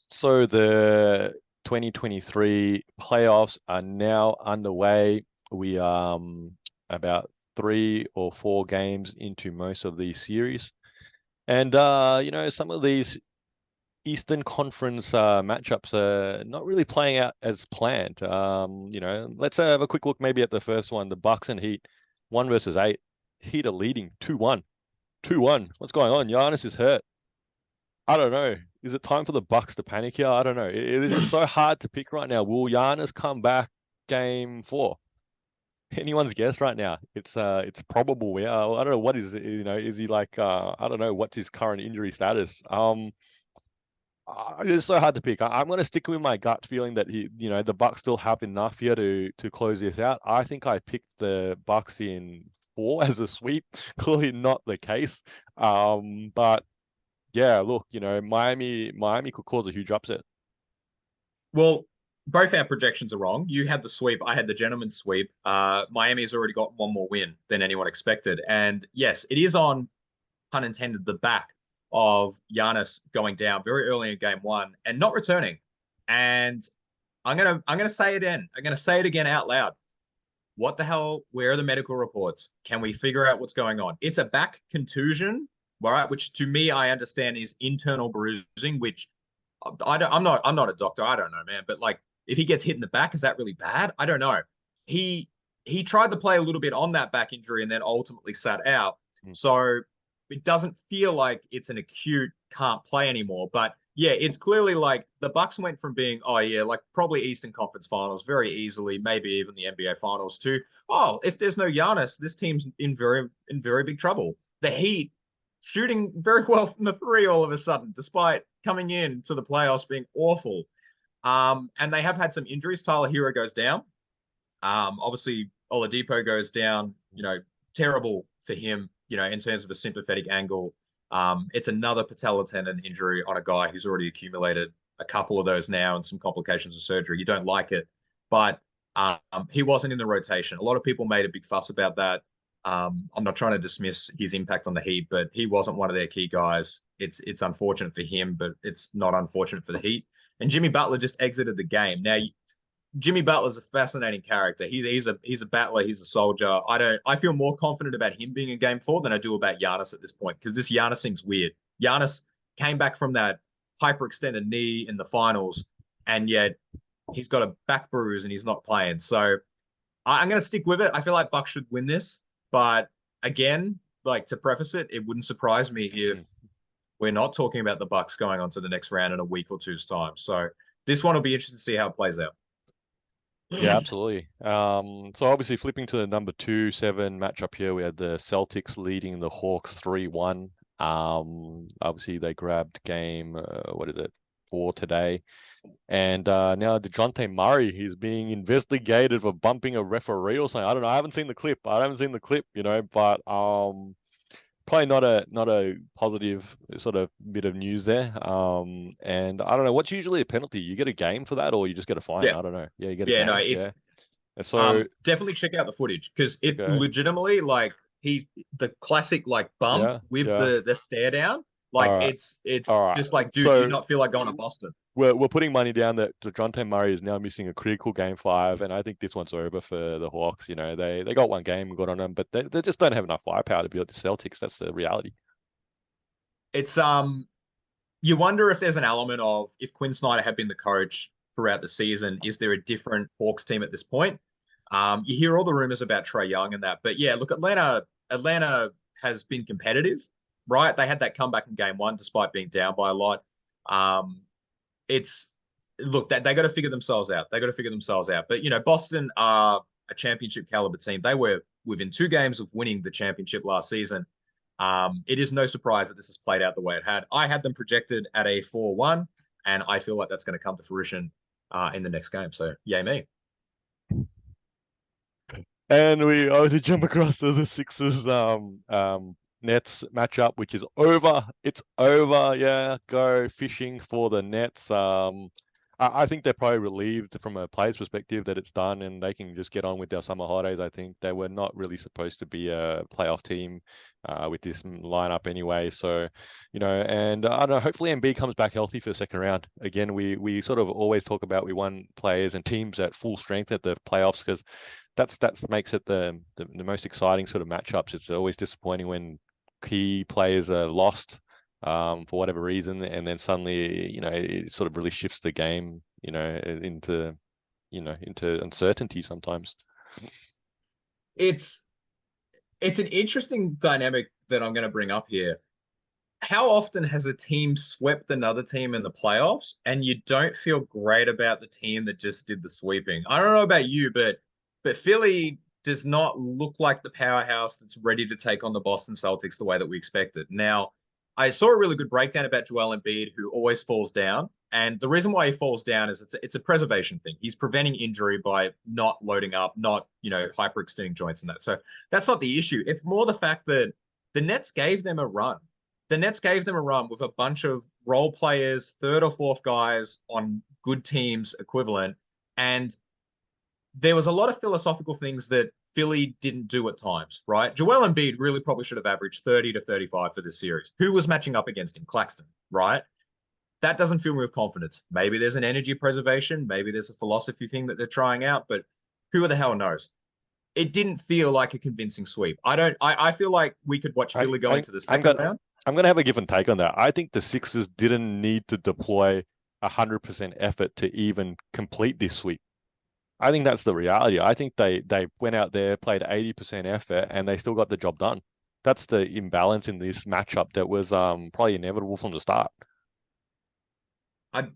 So the 2023 playoffs are now underway. We about 3 or 4 games into most of these series. And some of these Eastern Conference matchups are not really playing out as planned. Let's have a quick look maybe at the first one, the Bucks and Heat, 1 versus 8. Heat are leading 2-1. 2-1. What's going on? Giannis is hurt. I don't know. Is it time for the Bucks to panic here? I don't know. It is just so hard to pick right now. Will Giannis come back game 4? Anyone's guess right now. It's probable. Yeah, I don't know what is is he like I don't know what's his current injury status. It's so hard to pick. I'm going to stick with my gut feeling that the Bucks still have enough here to close this out. I think I picked the Bucks in 4 as a sweep. Clearly not the case. But yeah, look, Miami could cause a huge upset. Well, both our projections are wrong. You had the sweep, I had the gentleman's sweep. Miami's already got one more win than anyone expected. And yes, it is on, pun intended, the back of Giannis going down very early in game one and not returning. And I'm gonna say it in. I'm gonna say it again out loud. What the hell? Where are the medical reports? Can we figure out what's going on? It's a back contusion, right? Which to me I understand is internal bruising, which I'm not a doctor. I don't know, man. But like, if he gets hit in the back, is that really bad? I don't know. He he tried to play a little bit on that back injury and then ultimately sat out. Mm. So it doesn't feel like it's an acute can't play anymore. But yeah, it's clearly like the Bucks went from being, oh yeah, like probably Eastern Conference Finals very easily, maybe even the NBA Finals too. Oh, if there's no Giannis, this team's in very big trouble. The Heat shooting very well from the three all of a sudden, despite coming in to the playoffs being awful. And they have had some injuries. Tyler Hero goes down. Obviously, Oladipo goes down. Terrible for him. In terms of a sympathetic angle. It's another patella tendon injury on a guy who's already accumulated a couple of those now and some complications of surgery. You don't like it, but he wasn't in the rotation. A lot of people made a big fuss about that. I'm not trying to dismiss his impact on the Heat, but he wasn't one of their key guys. It's unfortunate for him, but it's not unfortunate for the Heat. And Jimmy Butler just exited the game. Now, Jimmy Butler's a fascinating character. He's a battler. He's a soldier. I feel more confident about him being in game 4 than I do about Giannis at this point because this Giannis thing's weird. Giannis came back from that hyperextended knee in the finals, and yet he's got a back bruise and he's not playing. So I'm going to stick with it. I feel like Bucks should win this, but again, like to preface it, it wouldn't surprise me if we're not talking about the Bucks going on to the next round in a week or two's time. So this one will be interesting to see how it plays out. Yeah, absolutely. So obviously flipping to the number 2-7 matchup here, we had the Celtics leading the Hawks 3-1. Obviously they grabbed game, what is it, 4 today. And now DeJounte Murray, he's being investigated for bumping a referee or something. I don't know. I haven't seen the clip. But probably not a positive sort of bit of news there. And I don't know, what's usually a penalty? You get a game for that, or you just get a fine? Yeah, I don't know. Yeah, you get a yeah, no, game. it's Yeah. And so definitely check out the footage because it okay, legitimately like he the classic like bump yeah, with yeah. the stare down. All Like right, it's all right. just like, dude, do you So not feel like going to Boston? we're putting money down that DeJounte Murray is now missing a critical game 5, and I think this one's over for the Hawks. They got one game and got on them, but they just don't have enough firepower to beat the Celtics. That's the reality. It's you wonder if there's an element of if Quinn Snyder had been the coach throughout the season, is there a different Hawks team at this point? You hear all the rumors about Trey Young and that, but yeah, look, Atlanta has been competitive, right? They had that comeback in game one despite being down by a lot. Um, it's look that they got to figure themselves out. They got to figure themselves out. But Boston are a championship caliber team. They were within 2 games of winning the championship last season. It is no surprise that this has played out the way it had. I had them projected at a 4-1, and I feel like that's going to come to fruition in the next game. So, yay me. And we obviously jump across to the Sixers Nets matchup, which is over. It's over. Yeah, go fishing for the Nets. I think they're probably relieved from a player's perspective that it's done and they can just get on with their summer holidays. I think they were not really supposed to be a playoff team with this lineup anyway. So, and I don't know, hopefully MB comes back healthy for the second round. Again, we sort of always talk about we want players and teams at full strength at the playoffs because that's makes it the most exciting sort of matchups. It's always disappointing when key players are lost for whatever reason, and then suddenly, it sort of really shifts the game, into uncertainty sometimes. It's an interesting dynamic that I'm going to bring up here. How often has a team swept another team in the playoffs and you don't feel great about the team that just did the sweeping? I don't know about you, but Philly does not look like the powerhouse that's ready to take on the Boston Celtics the way that we expected. Now, I saw a really good breakdown about Joel Embiid, who always falls down. And the reason why he falls down is it's a preservation thing. He's preventing injury by not loading up, not, hyperextending joints and that. So that's not the issue. It's more the fact that the Nets gave them a run. The Nets gave them a run with a bunch of role players, third or fourth guys on good teams equivalent. And there was a lot of philosophical things that Philly didn't do at times, right? Joel Embiid really probably should have averaged 30 to 35 for this series. Who was matching up against him? Claxton, right? That doesn't fill me with confidence. Maybe there's an energy preservation. Maybe there's a philosophy thing that they're trying out, but who the hell knows? It didn't feel like a convincing sweep. I feel like we could watch Philly go into the second round. I'm gonna have a give and take on that. I think the Sixers didn't need to deploy 100% effort to even complete this sweep. I think that's the reality. I think they went out there, played 80% effort, and they still got the job done. That's the imbalance in this matchup that was probably inevitable from the start. I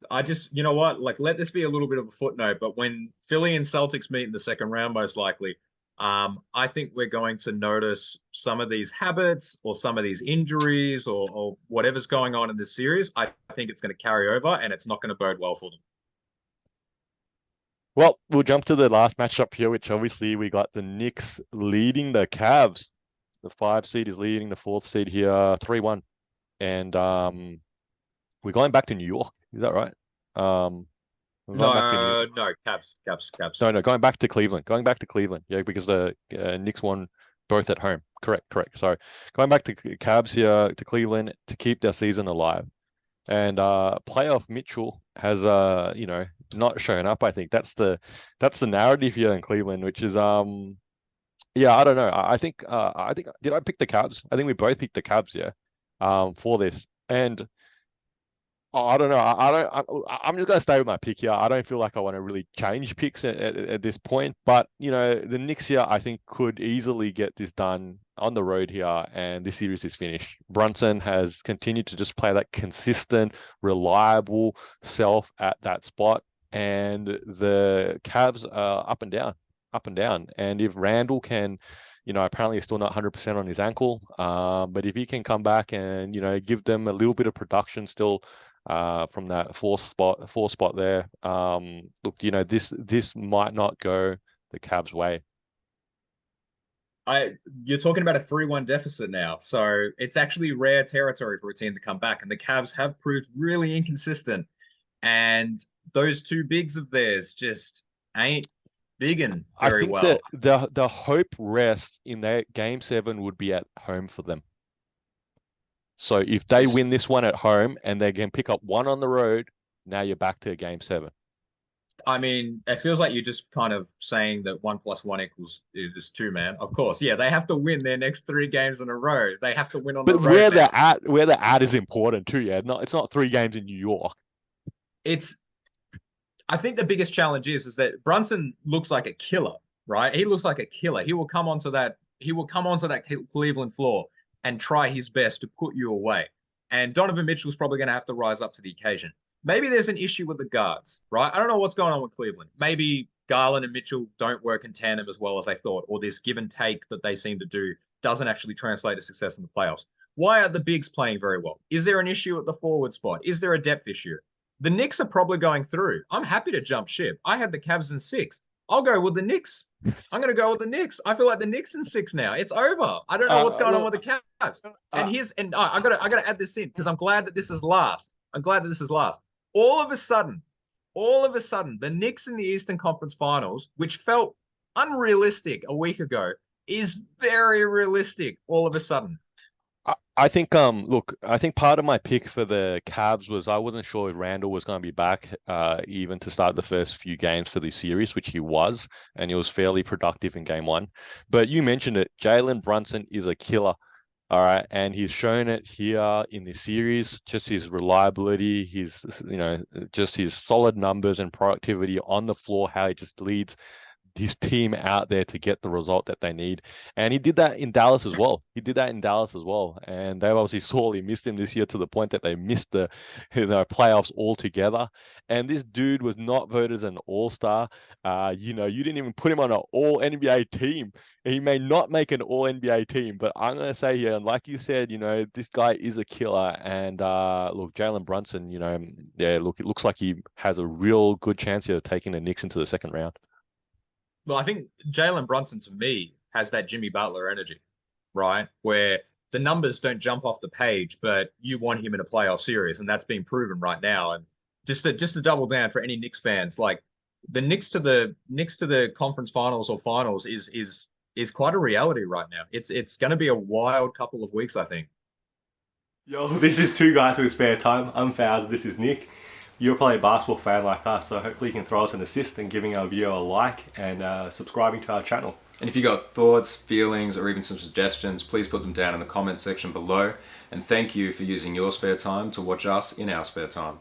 I just, you know what? Like, let this be a little bit of a footnote, but when Philly and Celtics meet in the second round, most likely, I think we're going to notice some of these habits or some of these injuries or whatever's going on in this series. I think it's going to carry over and it's not going to bode well for them. Well, we'll jump to the last matchup here, which obviously we got the Knicks leading the Cavs. The 5 seed is leading the 4th seed here, 3-1. And we're going back to New York. Is that right? We're going back to New No, no, Caps. No, going back to Cleveland. Going back to Cleveland. Yeah, because the Knicks won both at home. Correct. So going back to Cavs here to Cleveland to keep their season alive. And playoff Mitchell has not shown up. I think that's the narrative here in Cleveland, which is yeah, I don't know. I think did I pick the Cavs? I think we both picked the Cavs, yeah, for this. And I don't know. I'm just gonna stay with my pick here. I don't feel like I want to really change picks at this point. But the Knicks here, I think, could easily get this done on the road here, and this series is finished. Brunson has continued to just play that consistent, reliable self at that spot, and the Cavs are up and down, up and down. And if Randall can, apparently he's still not 100% on his ankle, but if he can come back and give them a little bit of production still from that four spot there. Look, this might not go the Cavs' way. You're talking about a 3-1 deficit now. So it's actually rare territory for a team to come back. And the Cavs have proved really inconsistent. And those two bigs of theirs just ain't bigging very well. I think the hope rests in that game 7 would be at home for them. So if they win this one at home and they can pick up one on the road, now you're back to game 7. I mean, it feels like you're just kind of saying that 1 + 1 is 2, man. Of course, yeah, they have to win their next 3 games in a row. They have to win on the road. But where they're at is important too. Yeah, it's not 3 games in New York. I think the biggest challenge is that Brunson looks like a killer, right? He looks like a killer. He will come onto that Cleveland floor and try his best to put you away. And Donovan Mitchell's probably going to have to rise up to the occasion. Maybe there's an issue with the guards, right? I don't know what's going on with Cleveland. Maybe Garland and Mitchell don't work in tandem as well as they thought, or this give and take that they seem to do doesn't actually translate to success in the playoffs. Why are the bigs playing very well? Is there an issue at the forward spot? Is there a depth issue? The Knicks are probably going through. I'm happy to jump ship. I had the Cavs in 6. I'll go with the Knicks. I'm going to go with the Knicks. I feel like the Knicks in 6 now. It's over. I don't know what's going on with the Cavs. And I got to add this in because I'm glad that this is last. All of a sudden, all of a sudden, the Knicks in the Eastern Conference Finals, which felt unrealistic a week ago, is very realistic all of a sudden. I think look, I think part of my pick for the Cavs was I wasn't sure if Randall was going to be back even to start the first few games for this series, which he was, and he was fairly productive in game one. But you mentioned it, Jalen Brunson is a killer. All right, and he's shown it here in this series, just his reliability, his just his solid numbers and productivity on the floor, how he just leads his team out there to get the result that they need. And he did that in Dallas as well. He did that in Dallas as well. And they obviously sorely missed him this year to the point that they missed the playoffs altogether. And this dude was not voted as an all-star. You didn't even put him on an all NBA team. He may not make an all NBA team, but I'm gonna say here, and like you said, this guy is a killer. And look, Jalen Brunson, yeah, look, it looks like he has a real good chance here of taking the Knicks into the second round. Well, I think Jalen Brunson to me has that Jimmy Butler energy, right? Where the numbers don't jump off the page, but you want him in a playoff series, and that's being proven right now. And just to double down for any Knicks fans, like the Knicks to the conference finals or finals is quite a reality right now. It's going to be a wild couple of weeks, I think. Yo, this is Two Guys with Spare Time. I'm Faz, this is Nick. You're probably a basketball fan like us, so hopefully you can throw us an assist and giving our video a like and subscribing to our channel. And if you got thoughts, feelings, or even some suggestions, please put them down in the comment section below. And thank you for using your spare time to watch us in our spare time.